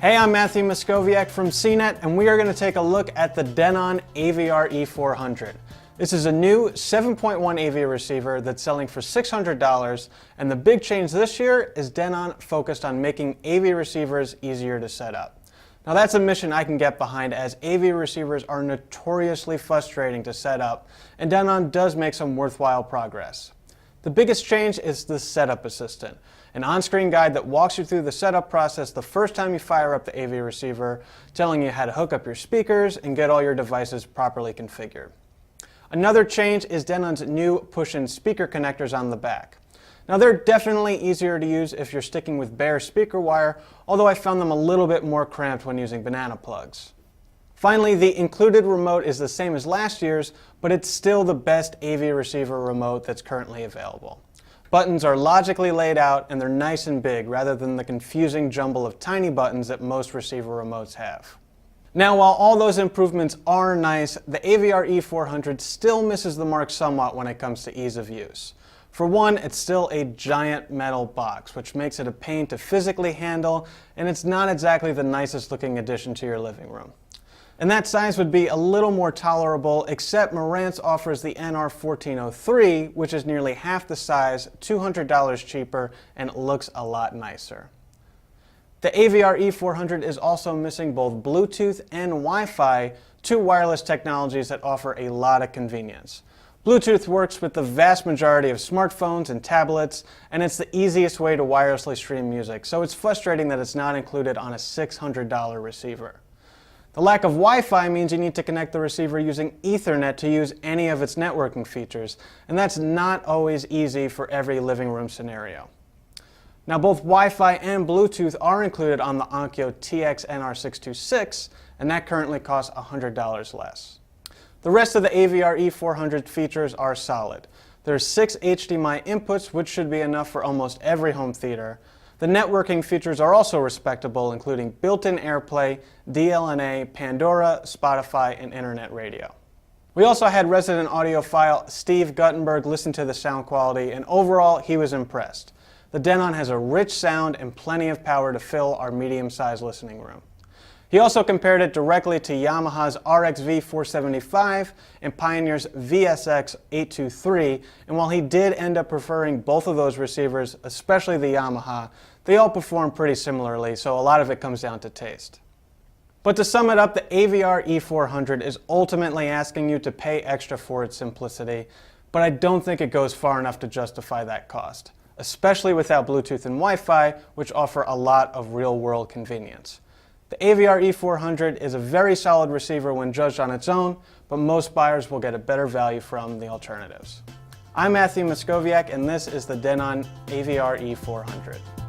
Hey, I'm Matthew Moscoviak from CNET, and we are going to take a look at the Denon AVR E400. This is a new 7.1 AV receiver that's selling for $600, and the big change this year is Denon focused on making AV receivers easier to set up. Now that's a mission I can get behind, as AV receivers are notoriously frustrating to set up, and Denon does make some worthwhile progress. The biggest change is the Setup Assistant, an on-screen guide that walks you through the setup process the first time you fire up the AV receiver, telling you how to hook up your speakers and get all your devices properly configured. Another change is Denon's new push-in speaker connectors on the back. Now they're definitely easier to use if you're sticking with bare speaker wire, although I found them a little bit more cramped when using banana plugs. Finally, the included remote is the same as last year's, but it's still the best AV receiver remote that's currently available. Buttons are logically laid out and they're nice and big rather than the confusing jumble of tiny buttons that most receiver remotes have. Now, while all those improvements are nice, the AVR E400 still misses the mark somewhat when it comes to ease of use. For one, it's still a giant metal box, which makes it a pain to physically handle, and it's not exactly the nicest looking addition to your living room. And that size would be a little more tolerable, except Marantz offers the NR1403, which is nearly half the size, $200 cheaper, and it looks a lot nicer. The AVR E400 is also missing both Bluetooth and Wi-Fi, two wireless technologies that offer a lot of convenience. Bluetooth works with the vast majority of smartphones and tablets, and it's the easiest way to wirelessly stream music, so it's frustrating that it's not included on a $600 receiver. The lack of Wi-Fi means you need to connect the receiver using Ethernet to use any of its networking features, and that's not always easy for every living room scenario. Now, both Wi-Fi and Bluetooth are included on the Onkyo TX-NR626, and that currently costs $100 less. The rest of the AVR E400 features are solid. There's 6 HDMI inputs, which should be enough for almost every home theater. The networking features are also respectable, including built-in AirPlay, DLNA, Pandora, Spotify, and Internet Radio. We also had resident audiophile Steve Guttenberg listen to the sound quality, and overall he was impressed. The Denon has a rich sound and plenty of power to fill our medium-sized listening room. He also compared it directly to Yamaha's RX-V475 and Pioneer's VSX-823, and while he did end up preferring both of those receivers, especially the Yamaha, they all perform pretty similarly, so a lot of it comes down to taste. But to sum it up, the AVR E400 is ultimately asking you to pay extra for its simplicity, but I don't think it goes far enough to justify that cost, especially without Bluetooth and Wi-Fi, which offer a lot of real-world convenience. The AVR E400 is a very solid receiver when judged on its own, but most buyers will get a better value from the alternatives. I'm Matthew Moscoviak, and this is the Denon AVR E400.